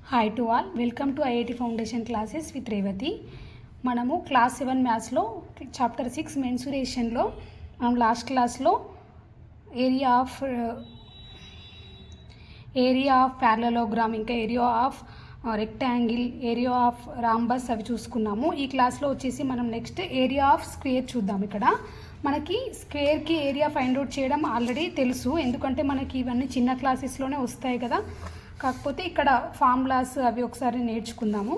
Hi to all, welcome to IIT foundation classes with Revathi. మనము class 7 మ్యాథ్స్లో chapter 6 మెన్సురేషన్లో మనం last క్లాస్లో ఏరియా ఆఫ్ ప్యారలలోగ్రామ్, ఇంకా area of rectangle, area of rhombus అవి చూసుకున్నాము. ఈ క్లాస్లో వచ్చేసి మనం నెక్స్ట్ ఏరియా ఆఫ్ స్క్వేర్ చూద్దాం. ఇక్కడ మనకి స్క్వేర్కి ఏరియా ఫైండ్ అవుట్ చేయడం ఆల్రెడీ తెలుసు, ఎందుకంటే మనకి ఇవన్నీ చిన్న క్లాసెస్లోనే వస్తాయి కదా. కాకపోతే ఇక్కడ ఫార్ములాస్ అవి ఒకసారి నేర్చుకుందాము.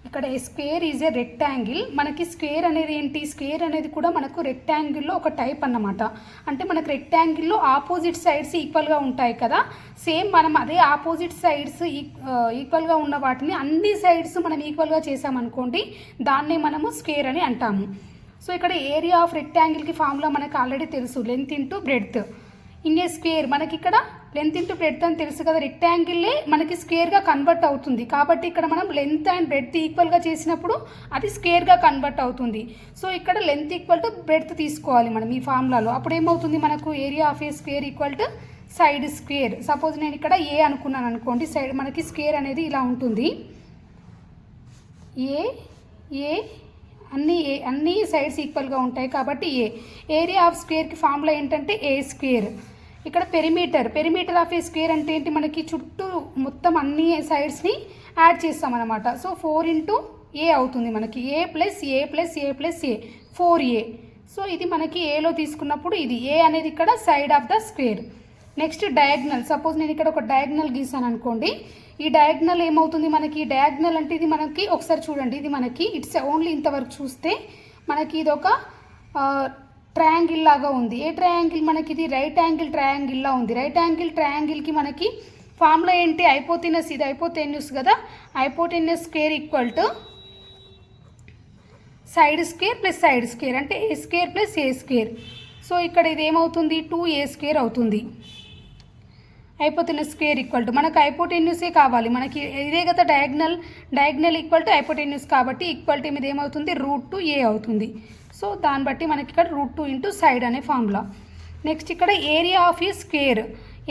ఇక్కడ స్క్వేర్ ఈజ్ ఏ రెక్టాంగిల్. మనకి స్క్వేర్ అనేది ఏంటి? స్క్వేర్ అనేది కూడా మనకు రెక్టాంగిల్లో ఒక టైప్ అన్నమాట. అంటే మనకు రెక్టాంగిల్లో ఆపోజిట్ సైడ్స్ ఈక్వల్గా ఉంటాయి కదా. సేమ్ మనం అదే ఆపోజిట్ సైడ్స్ ఈక్వల్గా ఉన్న వాటిని అన్ని సైడ్స్ మనం ఈక్వల్గా చేసామనుకోండి, దాన్నే మనము స్క్వేర్ అని అంటాము. సో ఇక్కడ ఏరియా ఆఫ్ రెక్టాంగిల్కి ఫార్ములా మనకు ఆల్రెడీ తెలుసు, length into breadth. In a square మనకి ఇక్కడ లెంత్ ఇంటూ బ్రెడ్త్ అని తెలుసు కదా. రెక్టాంగిల్లే మనకి స్క్వేర్గా కన్వర్ట్ అవుతుంది, కాబట్టి ఇక్కడ మనం లెంత్ అండ్ బ్రెడ్త్ ఈక్వల్గా చేసినప్పుడు అది స్క్వేర్గా కన్వర్ట్ అవుతుంది. సో ఇక్కడ లెంత్ ఈక్వల్ టు బ్రెడ్త్ తీసుకోవాలి మనం ఈ ఫార్ములాలో. అప్పుడు ఏమవుతుంది మనకు? Area of a square equal to side square. Suppose నేను ఇక్కడ ఏ అనుకున్నాను అనుకోండి, సైడ్ మనకి స్క్వేర్ అనేది ఇలా ఉంటుంది. ఏ అన్ని సైడ్స్ ఈక్వల్గా ఉంటాయి కాబట్టి ఏరియా ఆఫ్ స్క్వేర్కి ఫార్ములా ఏంటంటే ఏ స్క్వేర్. ఇక్కడ పెరిమీటర్ ఆఫ్ ఏ స్క్వేర్ అంటే ఏంటి? మనకి చుట్టూ మొత్తం అన్ని సైడ్స్ని యాడ్ చేస్తామన్నమాట. సో 4 ఇంటూ ఏ అవుతుంది మనకి. ఏ ప్లస్ ఏ 4a. సో ఇది మనకి ఏలో తీసుకున్నప్పుడు ఇది ఏ అనేది ఇక్కడ side of the square. Next diagonal. Suppose నేను ఇక్కడ ఒక డయాగ్నల్ గీసాను అనుకోండి. ఈ డయాగ్నల్ ఏమవుతుంది మనకి? డయాగ్నల్ అంటే ఇది మనకి ఒకసారి చూడండి, ఇది మనకి ఇట్స్ ఓన్లీ ఇంతవరకు చూస్తే మనకి ఇది ఒక ట్రయాంగిల్ లాగా ఉంది. ఏ ట్రయాంగిల్ మనకి? ఇది రైట్ యాంగిల్ ట్రయాంగిల్లా ఉంది. రైట్ యాంగిల్ ట్రయాంగిల్కి మనకి ఫార్ములా ఏంటి? హైపోటెన్యూస్. ఇది హైపోటెన్యూస్ కదా. Hypotenuse square equal to side square plus side square, అంటే ఏ స్క్వేర్ ప్లస్ ఏ స్క్వేర్. సో ఇక్కడ ఇది ఏమవుతుంది? 2a స్క్వేర్ అవుతుంది. హైపోటెన్యూస్ స్క్వేర్ ఈక్వల్ టు మనకు హైపోటెన్యూసే కావాలి మనకి, ఇదే కదా డయాగ్నల్ ఈక్వల్ టు హైపోటెన్యూస్ కాబట్టి ఈక్వల్ టు మీద ఏమవుతుంది? √2a అవుతుంది. సో దాన్ని బట్టి మనకి ఇక్కడ √2 ఇంటూ సైడ్ అనే ఫార్ములా. నెక్స్ట్ ఇక్కడ area of a square.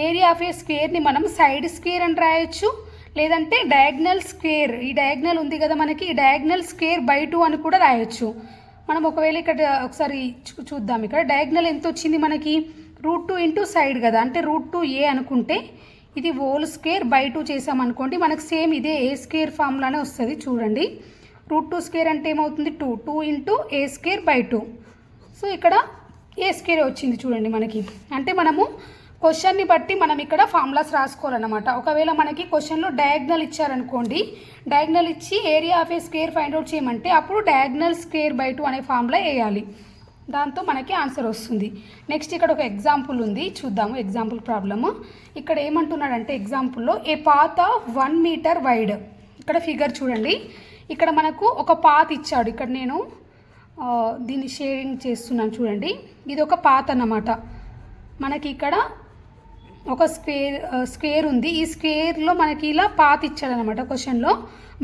Area of a స్క్వేర్ని మనం సైడ్ స్క్వేర్ అని రాయొచ్చు, లేదంటే డయాగ్నల్ స్క్వేర్. ఈ డయాగ్నల్ ఉంది కదా మనకి, ఈ డయాగ్నల్ స్క్వేర్ బై 2 అని కూడా రాయొచ్చు. మనం ఒకవేళ ఇక్కడ ఒకసారి చూద్దాం. ఇక్కడ డయాగ్నల్ ఎంత వచ్చింది మనకి? √2 ఇంటూ సైడ్ కదా, అంటే √2a అనుకుంటే ఇది హోల్ స్క్వేర్ బై 2 చేసామనుకోండి, మనకు సేమ్ ఇదే ఏ స్క్వేర్ ఫార్ములానే వస్తుంది. చూడండి, √2 స్క్వేర్ అంటే ఏమవుతుంది? 2 into A square by 2. So ఇక్కడ ఏ స్క్వేర్ వచ్చింది చూడండి మనకి. అంటే మనము క్వశ్చన్ని బట్టి మనం ఇక్కడ ఫార్ములాస్ రాసుకోవాలన్నమాట. ఒకవేళ మనకి క్వశ్చన్లో డయాగ్నల్ ఇచ్చారనుకోండి, డయాగ్నల్ ఇచ్చి area of a square find out చేయమంటే అప్పుడు డయాగ్నల్ స్క్వేర్ బై 2 అనే ఫార్ములా వేయాలి. దాంతో మనకి ఆన్సర్ వస్తుంది. నెక్స్ట్ ఇక్కడ ఒక ఎగ్జాంపుల్ ఉంది, చూద్దాము ఎగ్జాంపుల్ ప్రాబ్లము. ఇక్కడ ఏమంటున్నాడంటే ఎగ్జాంపుల్లో ఏ పాత్ ఆఫ్ 1 మీటర్ వైడ్. ఇక్కడ ఫిగర్ చూడండి, ఇక్కడ మనకు ఒక పాత్ ఇచ్చాడు. ఇక్కడ నేను దీన్ని షేరింగ్ చేస్తున్నాను చూడండి. ఇది ఒక పాత్ అన్నమాట. మనకి ఇక్కడ ఒక స్క్వేర్ ఉంది. ఈ స్క్వేర్లో మనకి ఇలా పాత్ ఇచ్చాడనమాట. క్వశ్చన్లో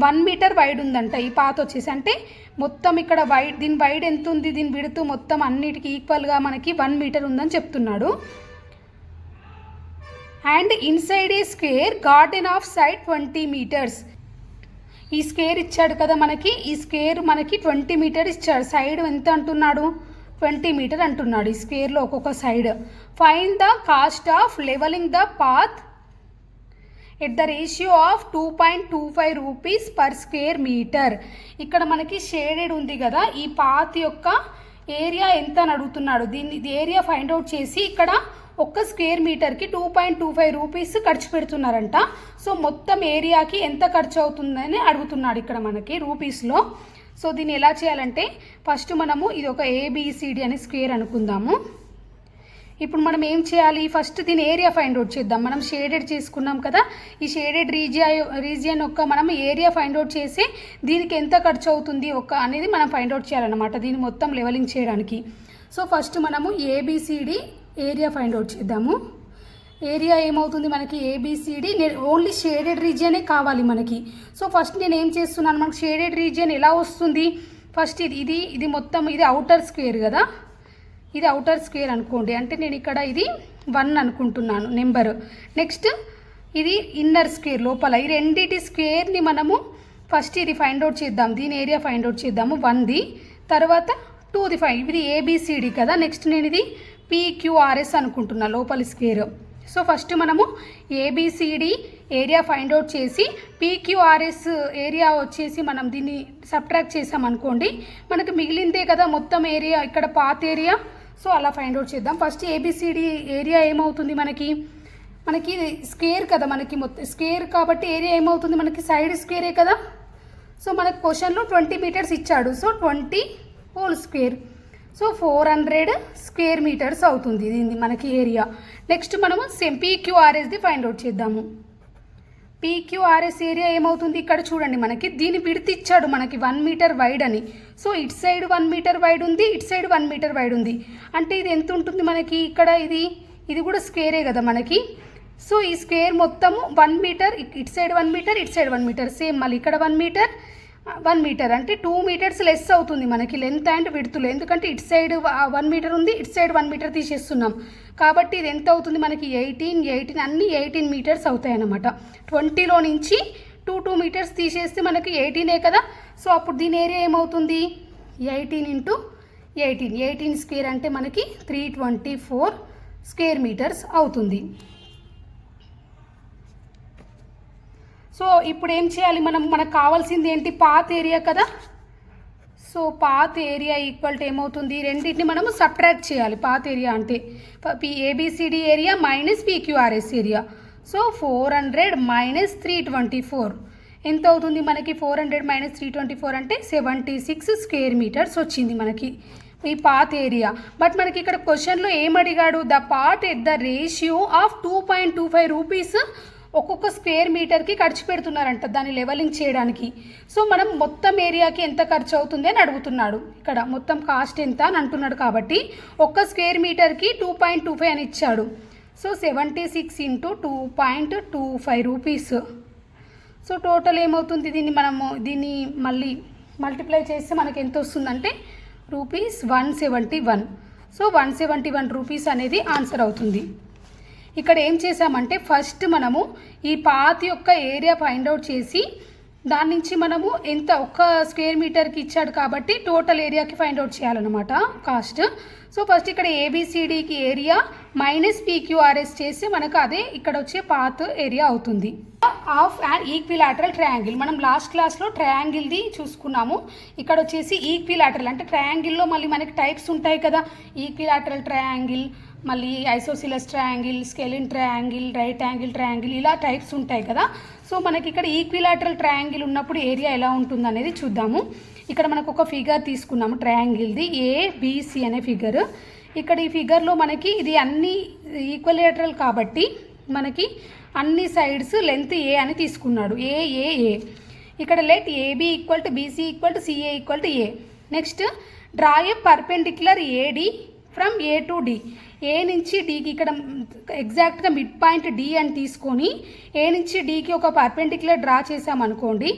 1 మీటర్ వైడ్ ఉందంట ఈ పాత్ వచ్చేసి. అంటే మొత్తం ఇక్కడ దీని వైడ్ ఎంత ఉంది, దీని విడుతూ మొత్తం అన్నిటికీ ఈక్వల్గా మనకి 1 మీటర్ ఉందని చెప్తున్నాడు. And inside a square garden of side 20 metres. ఈ స్క్వేర్ ఇచ్చాడు కదా మనకి, ఈ స్క్వేర్ మనకి 20 మీటర్ ఇచ్చాడు. సైడ్ ఎంత అంటున్నాడు? 20 మీటర్ అంటున్నాడు ఈ స్క్వేర్లో ఒక్కొక్క side. Find the cost of levelling the path at the ratio of 2.25 rupees per square metre. ఇక్కడ మనకి షేడెడ్ ఉంది కదా, ఈ పాత్ యొక్క ఏరియా ఎంత అని అడుగుతున్నాడు. దీన్ని ఏరియా ఫైండ్ అవుట్ చేసి ఇక్కడ ఒక్క స్క్వేర్ మీటర్కి 2.25 రూపీస్ ఖర్చు పెడుతున్నారంట. సో మొత్తం ఏరియాకి ఎంత ఖర్చు అవుతుందని అడుగుతున్నాడు ఇక్కడ మనకి రూపీస్లో. సో దీన్ని ఎలా చేయాలంటే ఫస్ట్ మనము ఇది ఒక ABCD అనే స్క్వేర్ అనుకుందాము. ఇప్పుడు మనం ఏం చేయాలి? ఫస్ట్ దీని ఏరియా ఫైండ్ అవుట్ చేద్దాం. మనం షేడెడ్ చేసుకున్నాం కదా, ఈ షేడెడ్ రీజియన్ యొక్క మనం ఏరియా ఫైండ్ అవుట్ చేసి దీనికి ఎంత ఖర్చు అవుతుంది అనేది మనం ఫైండ్ అవుట్ చేయాలన్నమాట, దీన్ని మొత్తం లెవెలింగ్ చేయడానికి. సో ఫస్ట్ మనము ABCD ఏరియా ఫైండ్ అవుట్ చేద్దాము. ఏరియా ఏమవుతుంది మనకి? ABCD ఓన్లీ షేడెడ్ రీజియనే కావాలి మనకి. సో ఫస్ట్ నేను ఏం చేస్తున్నాను, మనకు షేడెడ్ రీజియన్ ఎలా వస్తుంది? ఫస్ట్ ఇది మొత్తం ఇది అవుటర్ స్క్వేర్ కదా, ఇది అవుటర్ స్క్వేర్ అనుకోండి. అంటే నేను ఇక్కడ ఇది 1 అనుకుంటున్నాను నెంబరు. నెక్స్ట్ ఇది ఇన్నర్ స్క్వేర్ లోపల. ఈ రెండిటి స్క్వేర్ని మనము ఫస్ట్ ఇది ఫైండ్ అవుట్ చేద్దాం. దీని ఏరియా ఫైండ్ అవుట్ చేద్దాము. 1ది తర్వాత 2ది ఇది ఏబిసిడి కదా. నెక్స్ట్ నేను ఇది పిక్యూఆర్ఎస్ అనుకుంటున్నా లోపలి స్క్వేర్. సో ఫస్ట్ మనము ఏబిసిడి ఏరియా ఫైండ్ అవుట్ చేసి పిక్యూఆర్ఎస్ ఏరియా వచ్చేసి మనం దీన్ని సబ్ట్రాక్ట్ చేసామనుకోండి, మనకు మిగిలిందే కదా మొత్తం ఏరియా, ఇక్కడ పాత్ ఏరియా. సో అలా ఫైండ్ అవుట్ చేద్దాం. ఫస్ట్ ఏబిసిడి ఏరియా ఏమవుతుంది, మనకి స్క్వేర్ కదా, మనకి మొత్తం స్క్వేర్ కాబట్టి ఏరియా ఏమవుతుంది, మనకి సైడ్ స్క్వేరే కదా. సో మనకు క్వశ్చన్లో 20 మీటర్స్ ఇచ్చాడు. So 20 whole square. So 400 square metres అవుతుంది దీన్ని మనకి ఏరియా. నెక్స్ట్ మనము పీక్యూఆర్ఎస్ది ఫైండ్ అవుట్ చేద్దాము. పీక్యూఆర్ఎస్ ఏరియా ఏమవుతుంది, ఇక్కడ చూడండి మనకి దీని విడ్త్ ఇచ్చాడు మనకి 1 మీటర్ వైడ్ అని. సో ఇటు సైడ్ 1 మీటర్ వైడ్ ఉంది, ఇటు సైడ్ 1 మీటర్ వైడ్ ఉంది. అంటే ఇది ఎంత ఉంటుంది మనకి, ఇక్కడ ఇది కూడా స్క్వేరే కదా మనకి. సో ఈ స్క్వేర్ మొత్తము 1 మీటర్, ఇటు సైడ్ 1 మీటర్, ఇటు సైడ్ 1 మీటర్, సేమ్ మళ్ళీ ఇక్కడ 1 మీటర్ 1 మీటర్, అంటే 2 మీటర్స్ లెస్ అవుతుంది మనకి లెంత్ అండ్ విడ్త్లో. ఎందుకంటే ఇటు సైడ్ 1 మీటర్ ఉంది, ఇటు సైడ్ 1 మీటర్ తీసేస్తున్నాం కాబట్టి ఇది ఎంత అవుతుంది మనకి 18 అన్నీ 18 మీటర్స్ అవుతాయి అన్నమాట. 20లో నుంచి 2 మీటర్స్ తీసేస్తే మనకి 18ఏ కదా. సో అప్పుడు దీని ఏరియా ఏమవుతుంది, 18 × 18 స్క్వేర్ అంటే మనకి 324 స్క్వేర్ మీటర్స్ అవుతుంది. సో ఇప్పుడు ఏం చేయాలి, మనకు కావాల్సింది ఏంటి, పాత్ ఏరియా కదా. So path area equal to ఏమవుతుంది, రెండింటిని మనము సబ్ట్రాక్ట్ చేయాలి. పాత్ ఏరియా అంటే ABCD area minus PQRS area. So 400 minus 324 ఎంత అవుతుంది మనకి, 400 మైనస్ 324 అంటే 76 స్క్వేర్ మీటర్స్ వచ్చింది మనకి ఈ పాత్ ఏరియా. బట్ మనకి ఇక్కడ క్వశ్చన్లో ఏమడిగాడు, the part at the ratio of 2.25 rupees ఒక్కొక్క స్క్వేర్ మీటర్కి ఖర్చు పెడుతున్నారంట దాన్ని లెవెలింగ్ చేయడానికి. సో మనం మొత్తం ఏరియాకి ఎంత ఖర్చు అవుతుంది అని అడుగుతున్నాడు. ఇక్కడ మొత్తం కాస్ట్ ఎంత అని అంటున్నాడు కాబట్టి ఒక్క స్క్వేర్ మీటర్కి 2.25 అని ఇచ్చాడు. So 76 × 2.25 rupees. సో టోటల్ ఏమవుతుంది, దీన్ని మళ్ళీ మల్టిప్లై చేస్తే మనకి ఎంత వస్తుందంటే ₹171. సో 171 రూపీస్ అనేది ఆన్సర్ అవుతుంది. ఇక్కడ ఏం చేసామంటే ఫస్ట్ మనము ఈ పాత్ యొక్క ఏరియా ఫైండ్ అవుట్ చేసి దాని నుంచి మనము ఎంత ఒక్క స్క్వేర్ మీటర్కి ఇచ్చాడు కాబట్టి టోటల్ ఏరియాకి ఫైండ్ అవుట్ చేయాలన్నమాట కాస్ట్. సో ఫస్ట్ ఇక్కడ ఏబిసిడికి ఏరియా మైనస్ పిక్యూఆర్ఎస్ చేస్తే మనకు అదే ఇక్కడ వచ్చే పాత్ ఏరియా అవుతుంది. ఆఫ్ అండ్ ఈక్విలాటరల్ ట్రయాంగిల్, మనం లాస్ట్ క్లాస్లో ట్రయాంగిల్ది చూసుకున్నాము. ఇక్కడ వచ్చేసి ఈక్విలాటరల్ అంటే ట్రయాంగిల్లో మళ్ళీ మనకి టైప్స్ ఉంటాయి కదా, ఈక్విలాటరల్ ట్రయాంగిల్, మళ్ళీ isosceles triangle, scalene triangle, right angle triangle, ఇలా టైప్స్ ఉంటాయి కదా. సో మనకి ఇక్కడ ఈక్విలాటరల్ ట్రయాంగిల్ ఉన్నప్పుడు ఏరియా ఎలా ఉంటుంది అనేది చూద్దాము. ఇక్కడ మనకు ఒక ఫిగర్ తీసుకున్నాము ట్రయాంగిల్ది, ఏబిసి అనే ఫిగర్. ఇక్కడ ఈ ఫిగర్లో మనకి ఇది అన్ని ఈక్విలాటరల్ కాబట్టి మనకి అన్ని సైడ్స్ లెంత్ ఏ అని తీసుకున్నాడు, ఏ. ఇక్కడ let AB equal to BC equal to CA equal to A. Next draw a perpendicular AD from A to D. A నుంచి డీకి ఇక్కడ ఎగ్జాక్ట్గా మిడ్ పాయింట్ డి అని తీసుకొని ఏ నుంచి డీకి ఒక పర్పెండిక్యులర్ డ్రా చేసామనుకోండి,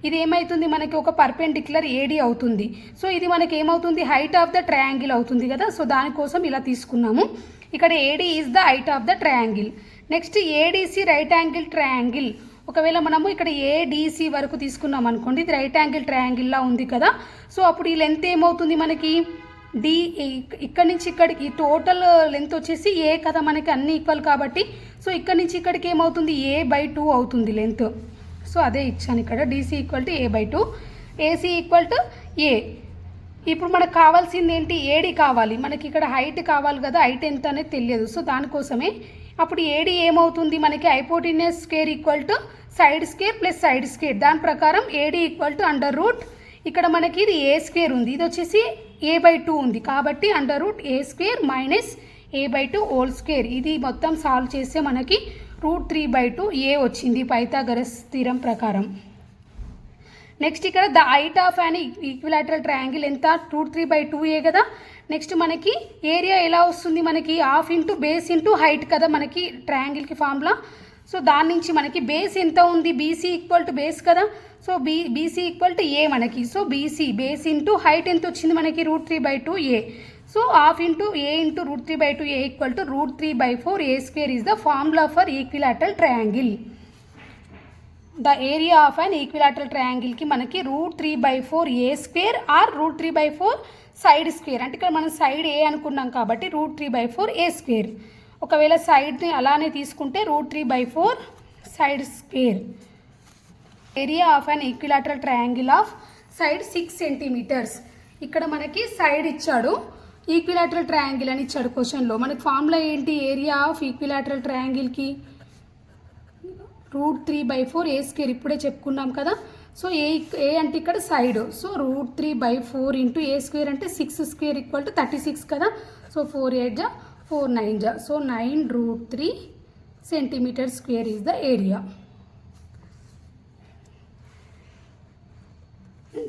ఇది ఏమవుతుంది మనకి ఒక పర్పెండిక్యులర్ ఏడి అవుతుంది. సో ఇది మనకి ఏమవుతుంది, హైట్ ఆఫ్ ద ట్రయాంగిల్ అవుతుంది కదా. సో దానికోసం ఇలా తీసుకున్నాము. ఇక్కడ AD is the height of the triangle. Next ADC right angle triangle. ఒకవేళ మనము ఇక్కడ ఏడిసి వరకు తీసుకున్నాం అనుకోండి, ఇది రైట్ యాంగిల్ ట్రయాంగిల్లా ఉంది కదా. సో అప్పుడు ఈ లెంత్ ఏమవుతుంది మనకి, డి ఇక్కడ నుంచి ఇక్కడికి టోటల్ లెంత్ వచ్చేసి ఏ కదా, మనకి అన్ని ఈక్వల్ కాబట్టి. సో ఇక్కడ నుంచి ఇక్కడికి ఏమవుతుంది, a/2 అవుతుంది లెంత్. సో అదే ఇచ్చాను ఇక్కడ, DC equal to a/2, AC equal to A. ఇప్పుడు మనకు కావాల్సింది ఏంటి, ఏడి కావాలి మనకి, ఇక్కడ హైట్ కావాలి కదా, హైట్ ఎంత అనేది తెలియదు. సో దానికోసమే అప్పుడు ఏడి ఏమవుతుంది మనకి, hypotenuse square equal to side square plus side square. దాని ప్రకారం ఏడి ఈక్వల్ టు √, ఇక్కడ మనకి ఇది ఏ స్క్వేర్ ఉంది, ఇది వచ్చేసి a/2 ఉంది కాబట్టి √a² minus a/2 whole square. ఇది మొత్తం సాల్వ్ చేస్తే మనకి √3/2 ఏ వచ్చింది పైథాగరస్ థీరం ప్రకారం. నెక్స్ట్ ఇక్కడ the height of an equilateral triangle ఎంత, √3/2 ఏ కదా. నెక్స్ట్ మనకి ఏరియా ఎలా వస్తుంది మనకి, half into base into height కదా మనకి ట్రయాంగిల్కి ఫార్ములా. సో దాని నుంచి మనకి బేస్ ఎంత ఉంది, బీసీ ఈక్వల్ టు బేస్ కదా. సో బీసీ ఈక్వల్ టు ఏ మనకి. So BC base into height ఎంత వచ్చింది మనకి, √3/2 ఏ. So half into a into root 3 by 2 a equal to root 3 by 4 a square is the formula for equilateral triangle. The area of an equilateral triangle ki manaki root 3 by 4 a square or root 3 by 4 side square. అంటే ఇక్కడ మనం side a అనుకున్నాం కాబట్టి root 3 by 4 a square. ఒకవేళ సైడ్ని అలానే తీసుకుంటే root 3 by 4 side square. Area of an equilateral triangle of side 6 centimeters. ఇక్కడ మనకి సైడ్ ఇచ్చాడు, ఈక్విలాటరల్ ట్రయాంగిల్ అని ఇచ్చాడు క్వశ్చన్లో. మనకి ఫార్ములా ఏంటి ఏరియా ఆఫ్ ఈక్విలాటరల్ ట్రయాంగిల్కి? రూట్ 3 by 4 ఏ స్క్వేర్, ఇప్పుడే చెప్పుకున్నాం కదా. సో ఏ అంటే ఇక్కడ side, so root 3 by 4 into A square అంటే 6 స్క్వేర్ ఈక్వల్ టు 36 కదా. సో 4 8 జా 4 9 జా, సో 9 root 3 centimeter square is the area.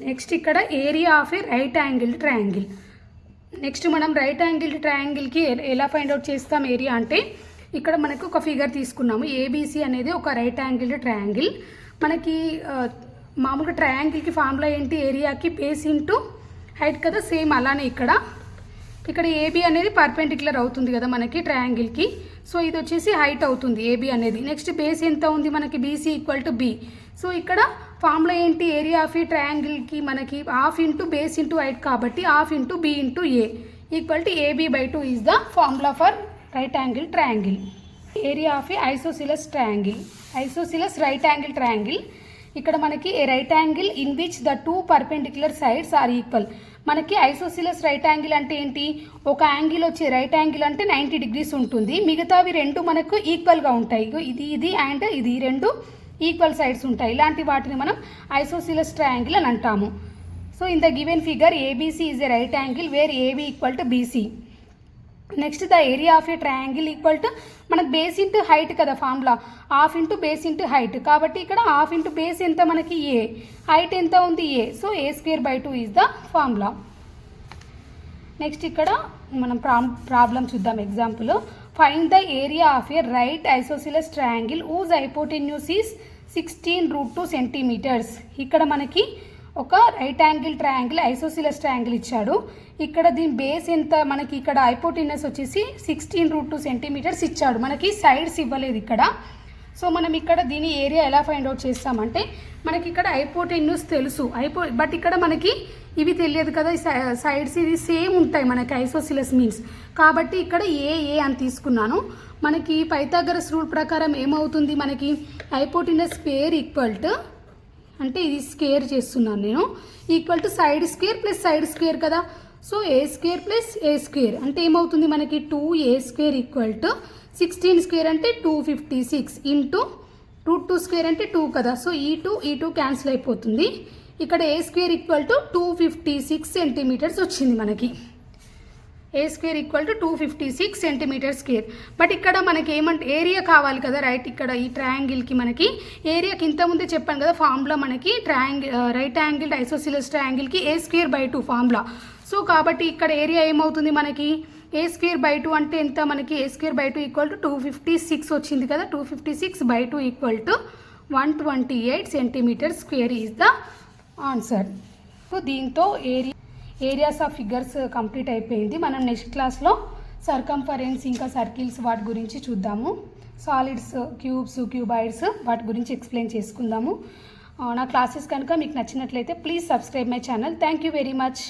Next ఇక్కడ area of a right angle triangle. Next మనం రైట్ యాంగిల్ ట్రయాంగిల్కి ఎలా ఫైండ్ అవుట్ చేస్తాం ఏరియా అంటే, ఇక్కడ మనకు ఒక ఫిగర్ తీసుకున్నాము. ఏబీసీ అనేది ఒక రైట్ యాంగిల్ ట్రయాంగిల్. మనకి మామూలుగా ట్రయాంగిల్కి ఫార్ములా ఏంటి? ఏరియాకి బేస్ ఇంటూ హైట్ కదా, సేమ్ అలానే ఇక్కడ ఏబీ అనేది పర్పెండిక్యులర్ అవుతుంది కదా మనకి ట్రయాంగిల్కి. సో ఇది వచ్చేసి హైట్ అవుతుంది ఏబీ అనేది. నెక్స్ట్ బేస్ ఎంత ఉంది మనకి? BC equal to B. So ఇక్కడ ఫార్ములా ఏంటి? ఏరియా ఆఫ్ ఈ ట్రయాంగిల్కి మనకి half into base into height కాబట్టి half into B into A equal to AB by 2 is the formula for right angle triangle. Area of a isosceles triangle. Isosceles right angle triangle. ఇక్కడ మనకి a right angle in which the 2 perpendicular sides are equal. మనకి isosceles right angle అంటే ఏంటి? ఒక angle వచ్చి right angle అంటే 90 degrees ఉంటుంది, మిగతావి రెండు మనకు ఈక్వల్గా ఉంటాయి. ఇది అండ్ ఇది రెండు ఈక్వల్ సైడ్స్ ఉంటాయి. ఇలాంటి వాటిని మనం ఐసోసిలస్ ట్రయాంగిల్ అని అంటాము. So in the given figure ABC is a right angle where AB equal to BC. Next the area of a triangle equal to మనకు బేస్ ఇంటూ హైట్ కదా formula, half into base into height కాబట్టి ఇక్కడ half into base ఎంత మనకి? ఏ. Height ఎంత ఉంది? A. So A square by 2 is the formula. Next ఇక్కడ మనం ప్రాబ్లం చూద్దాం. Example, find the area of a right isosceles triangle whose hypotenuse is 16 root 2 centimeters. ఇక్కడ మనకి ఒక right angle triangle isosceles triangle ఇచ్చాడు. ఇక్కడ దీని బేస్ ఎంత మనకి? ఇక్కడ హైపోటెన్యూస్ వచ్చేసి 16 root 2 centimeters ఇచ్చాడు, మనకి సైడ్స్ ఇవ్వలేదు ఇక్కడ. సో మనం ఇక్కడ దీని ఏరియా ఎలా ఫైండ్ అవుట్ చేస్తామంటే, మనకి ఇక్కడ హైపోటెన్యూస్ తెలుసు, బట్ ఇక్కడ మనకి ఇవి తెలియదు కదా, సైడ్స్ ఇది సేమ్ ఉంటాయి మనకి ఐసోసిలస్ మీన్స్. కాబట్టి ఇక్కడ ఏ అని తీసుకున్నాను. మనకి పైథాగరస్ రూల్ ప్రకారం ఏమవుతుంది? మనకి హైపోటెన్యూస్ స్క్వేర్ ఈక్వల్ టు, అంటే ఇది స్క్వేర్ చేస్తున్నాను నేను, equal to side square plus side square కదా. So A square plus A square అంటే ఏమవుతుంది మనకి? 2a square equal to 16 square అంటే 256 ఇంటూ రూట్ 2 స్క్వేర్ అంటే 2 కదా. సో ఈ 2 క్యాన్సిల్ అయిపోతుంది. ఇక్కడ A square equal to 256 centimeters వచ్చింది మనకి. A square equal to 256 centimeters square. But ఇక్కడ మనకి ఏమంటే ఏరియా కావాలి కదా, రైట్? ఇక్కడ ఈ ట్రయాంగిల్కి మనకి ఏరియాకి ఇంతకుముందే చెప్పాను కదా ఫార్ములా, మనకి రైట్ యాంగిల్ ఐసోసిలస్ ట్రయాంగిల్కి A square by 2 formula. So కాబట్టి ఇక్కడ ఏరియా ఏమవుతుంది మనకి? ఏ స్క్వేర్ బై 2 అంటే ఎంత మనకి? A square by 2 equal to 256 వచ్చింది కదా. 256 by 2 equal to 128 centimeters square is the answer. So దీంతో ఏరియాస్ ఆఫ్ ఫిగర్స్ కంప్లీట్ అయిపోయింది. మనం నెక్స్ట్ క్లాస్లో సర్కంఫరెన్స్ ఇంకా సర్కిల్స్ వాటి గురించి చూద్దాము. సాలిడ్స్, క్యూబ్స్, క్యూబాయిడ్స్ వాటి గురించి ఎక్స్ప్లెయిన్ చేసుకుందాము. నా క్లాసెస్ కనుక మీకు నచ్చినట్లయితే please subscribe my channel. Thank you very much.